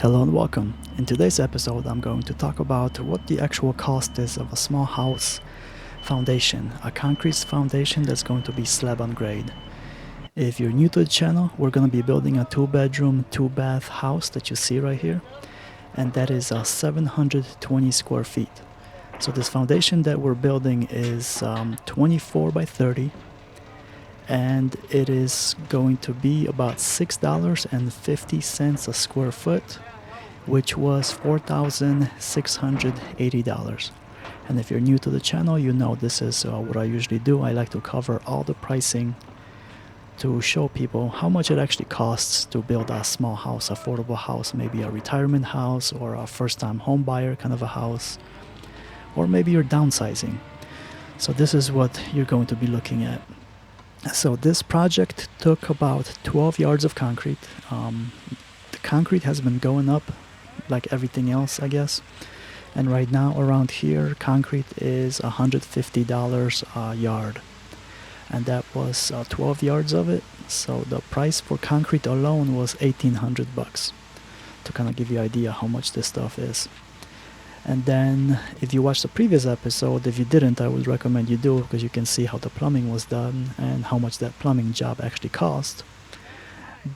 Hello and welcome. In today's episode, I'm going to talk about what the actual cost is of a small house foundation, a concrete foundation that's going to be slab on grade. If you're new to the channel, we're going to be building a 2-bedroom, 2-bath house that you see right here, and that is 720 square feet. So this foundation that we're building is 24 by 30, and it is going to be about $6.50 a square foot, which was $4,680. And if you're new to the channel, you know this is what I usually do. I like to cover all the pricing to show people how much it actually costs to build a small house, affordable house, maybe a retirement house or a first-time home buyer kind of a house, or maybe you're downsizing. So this is what you're going to be looking at. So this project took about 12 yards of concrete. The concrete has been going up like everything else, I guess. And right now around here, concrete is $150 a yard. And that was 12 yards of it. So the price for concrete alone was $1,800, to kind of give you an idea how much this stuff is. And then if you watched the previous episode, if you didn't, I would recommend you do, because you can see how the plumbing was done and how much that plumbing job actually cost.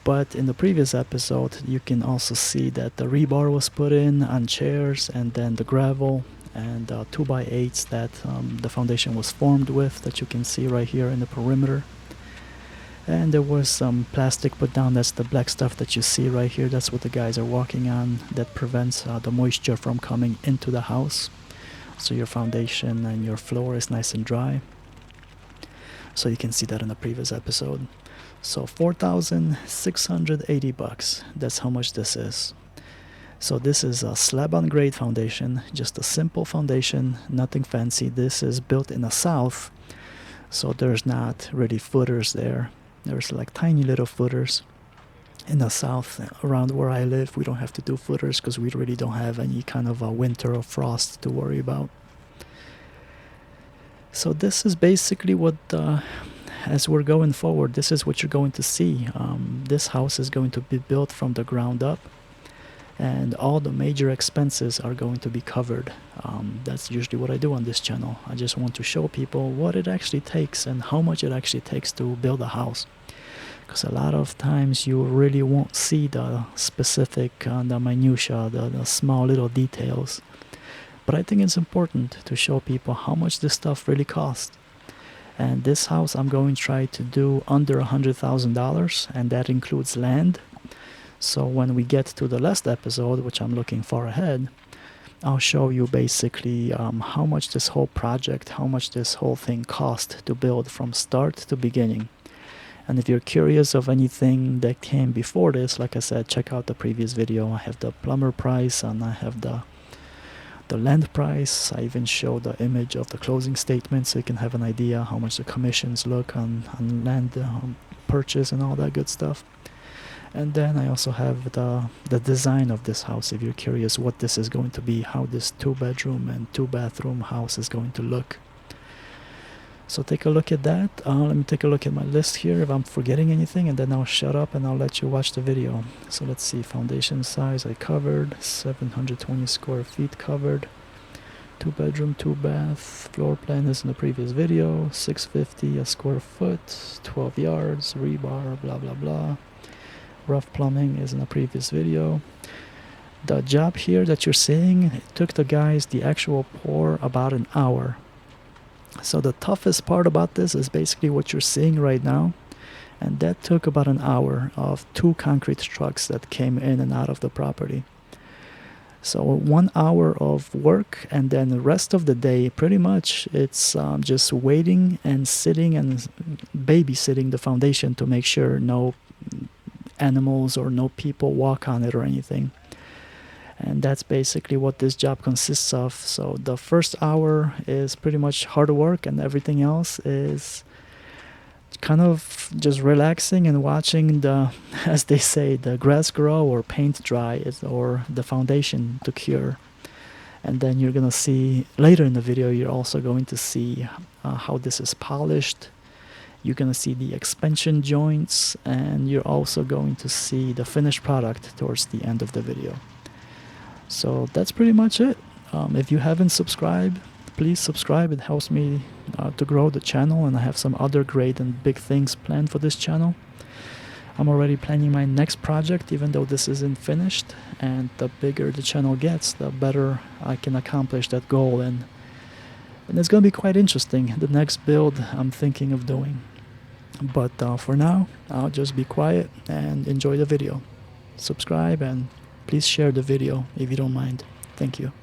But in the previous episode, you can also see that the rebar was put in on chairs, and then the gravel and 2x8s that the foundation was formed with, that you can see right here in the perimeter. And there was some plastic put down. That's the black stuff that you see right here. That's what the guys are walking on. That prevents the moisture from coming into the house. So your foundation and your floor is nice and dry. So you can see that in the previous episode. So $4,680. That's how much this is. So this is a slab on grade foundation, just a simple foundation, nothing fancy. This is built in the south, so there's not really footers there. There's like tiny little footers. In the south, around where I live, we don't have to do footers because we really don't have any kind of a winter or frost to worry about. So this is basically what, as we're going forward, this is what you're going to see. This house is going to be built from the ground up, and all the major expenses are going to be covered. That's usually what I do on this channel. I just want to show people what it actually takes and how much it actually takes to build a house. Because a lot of times you really won't see the specific, the minutia, the small little details. But I think it's important to show people how much this stuff really costs. And this house I'm going to try to do under $100,000, and that includes land. So when we get to the last episode, which I'm looking far ahead, I'll show you basically how much this whole project, how much this whole thing cost to build from start to beginning. And if you're curious of anything that came before this, like I said, check out the previous video. I have the plumber price and I have the land price. I even show the image of the closing statement so you can have an idea how much the commissions look on land purchase and all that good stuff. And then I also have the design of this house if you're curious what this is going to be, how this 2-bedroom and 2-bathroom house is going to look. So take a look at that. Let me take a look at my list here if I'm forgetting anything, and then I'll shut up and I'll let you watch the video. So let's see, foundation size I covered, 720 square feet covered, 2-bedroom, 2-bath, floor plan is in the previous video, $650 a square foot, 12 yards, rebar, blah blah blah. Rough plumbing is in the previous video. The job here that you're seeing, it took the guys the actual pour about an hour. So the toughest part about this is basically what you're seeing right now, and that took about an hour of 2 concrete trucks that came in and out of the property. So 1 hour of work, and then the rest of the day pretty much it's just waiting and sitting and babysitting the foundation to make sure no animals or no people walk on it or anything. And that's basically what this job consists of. So the first hour is pretty much hard work, and everything else is kind of just relaxing and watching the, as they say, the grass grow or paint dry, or the foundation to cure. And then you're gonna see later in the video, you're also going to see how this is polished. You're going to see the expansion joints, and you're also going to see the finished product towards the end of the video. So that's pretty much it. If you haven't subscribed, please subscribe. It helps me to grow the channel, and I have some other great and big things planned for this channel. I'm already planning my next project, even though this isn't finished, and the bigger the channel gets, the better I can accomplish that goal, and it's going to be quite interesting, the next build I'm thinking of doing. But for now, I'll just be quiet and enjoy the video. Subscribe and please share the video if you don't mind. Thank you.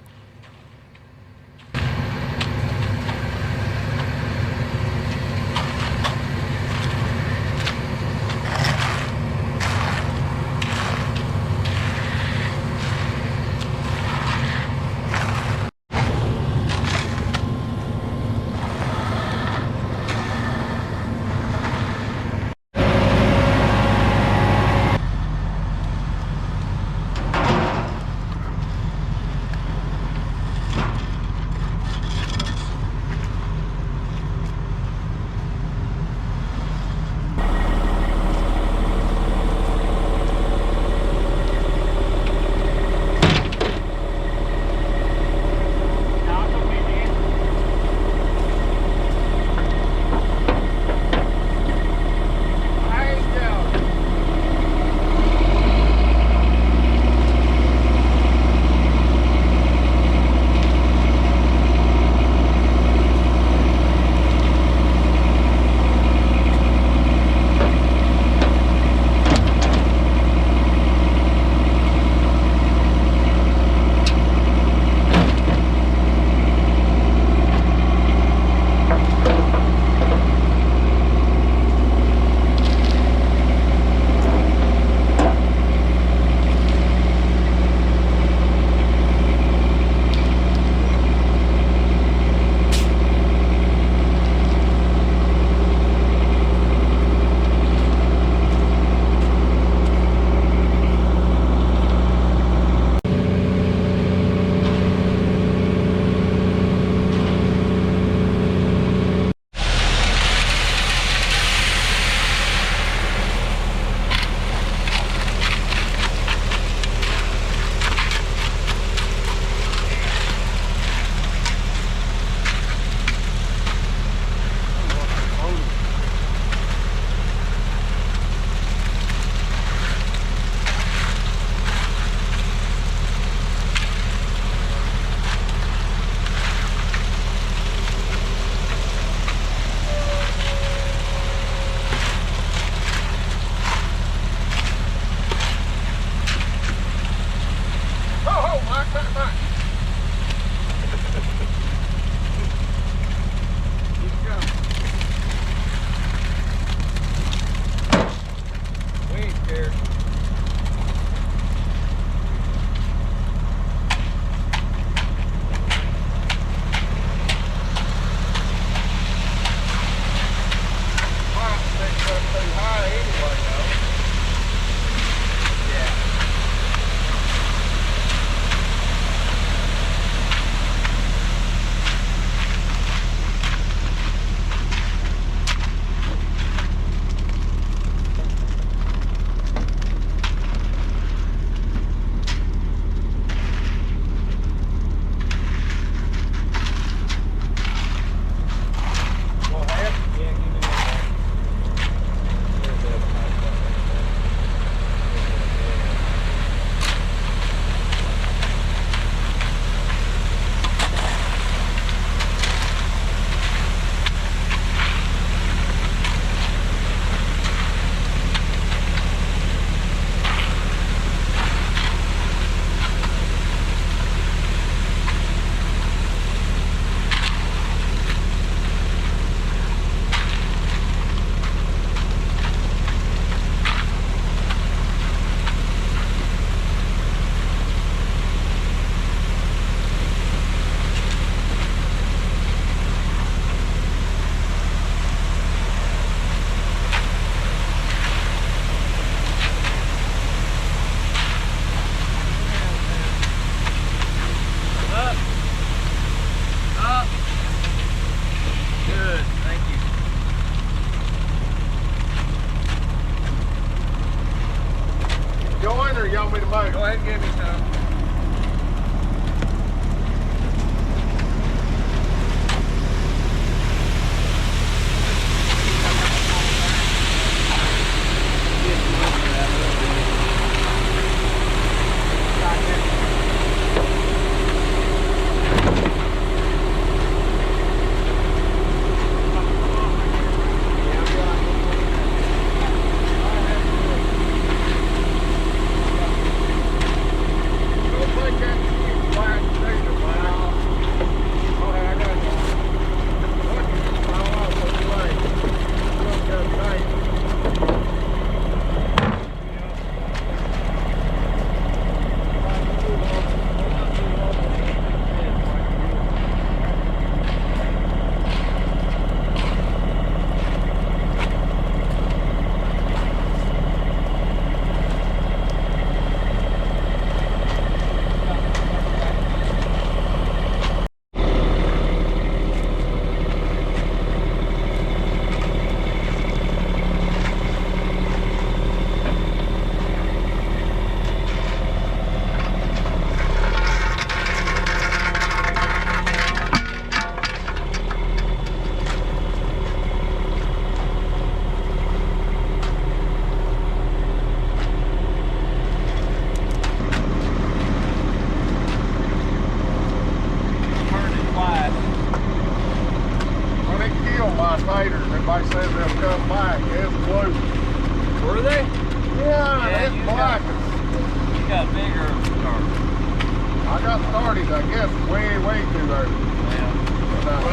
got started, I guess, way too early. Yeah.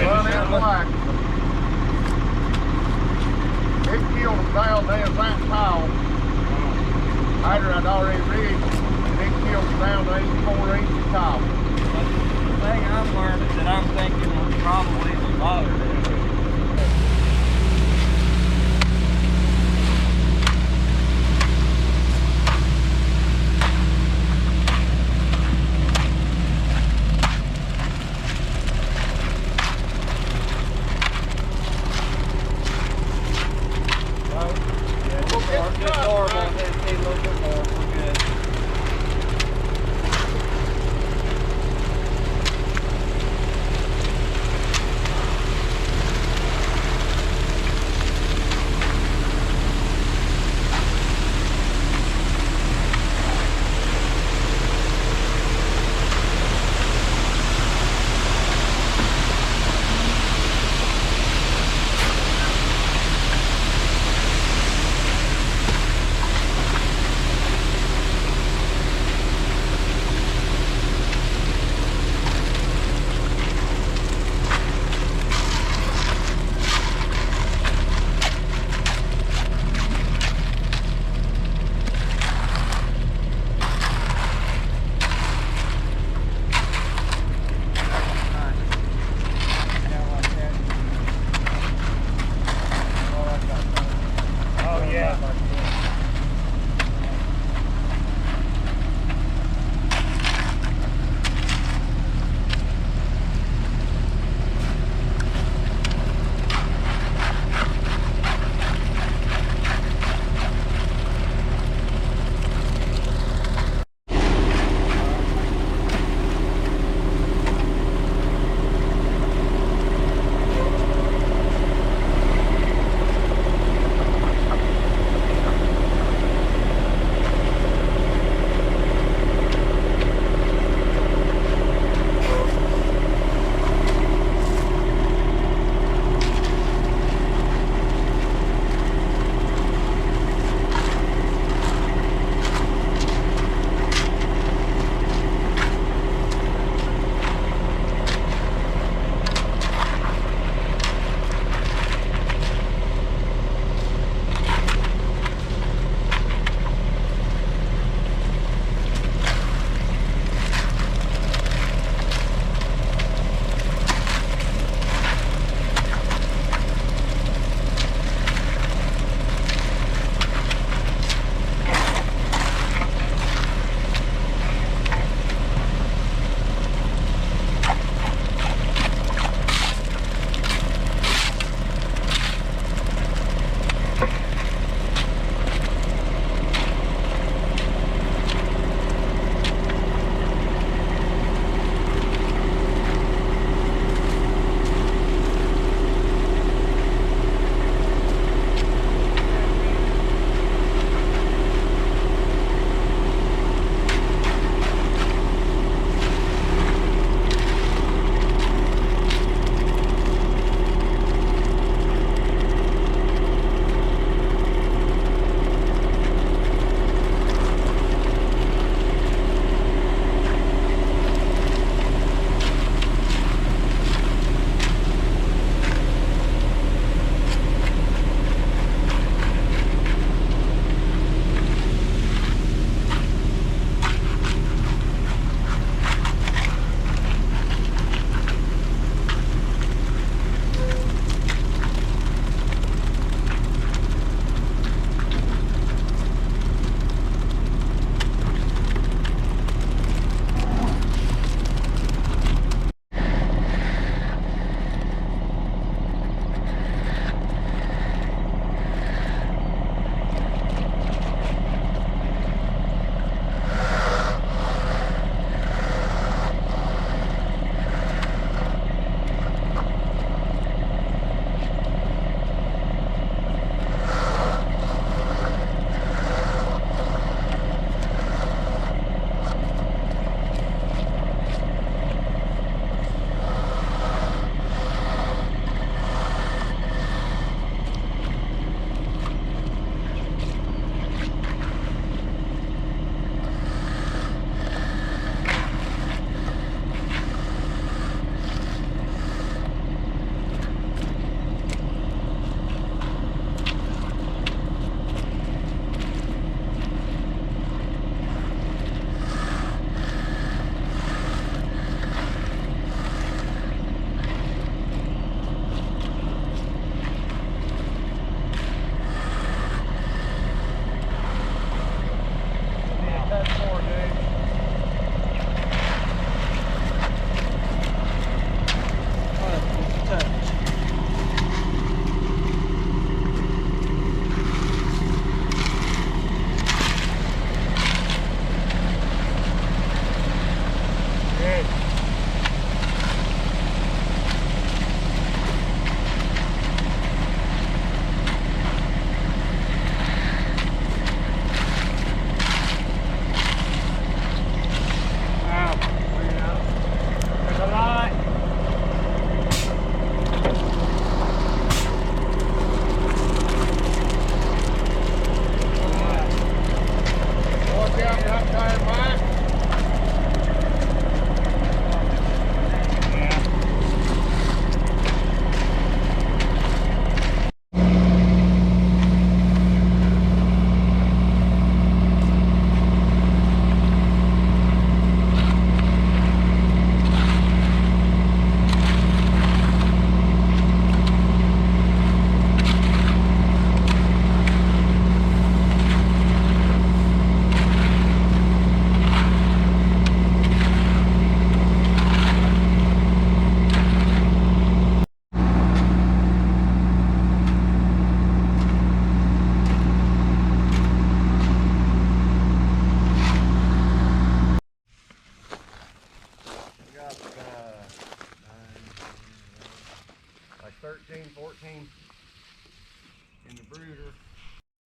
Run in black. It killed them down there in that tile. Hyder I'd already rigged, and it killed them down to 84-inch tile. But the thing I've learned is that I'm thinking probably the mother did.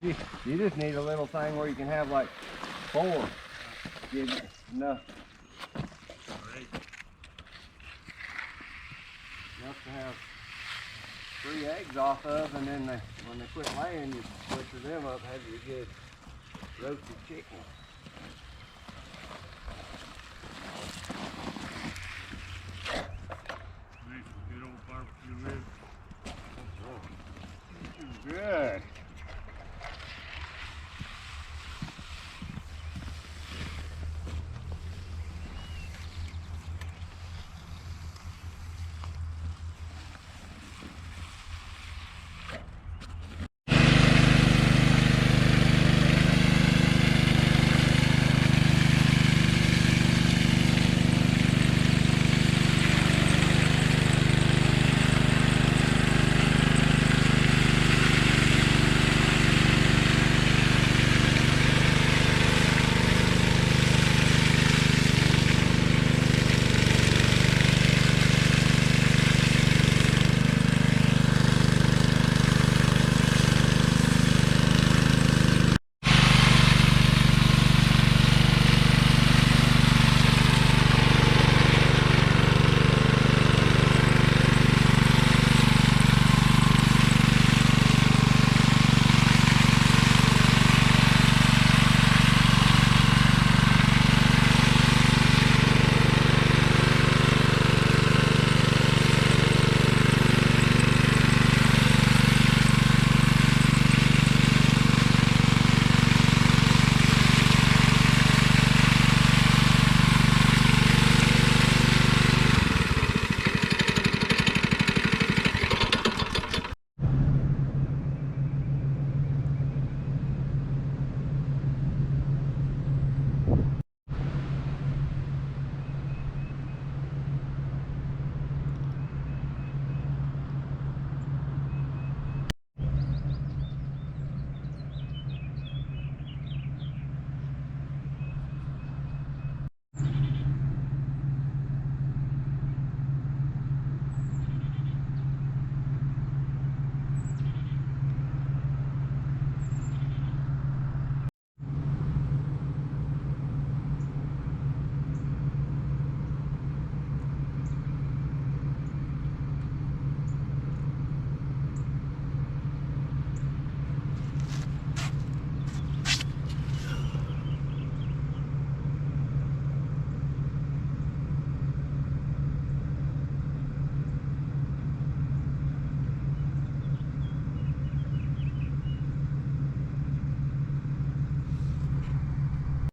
You just need a little thing where you can have like 4. Give you enough. Enough to have 3 eggs off of, and then when they quit laying, you butcher them up, have your good roasted chicken.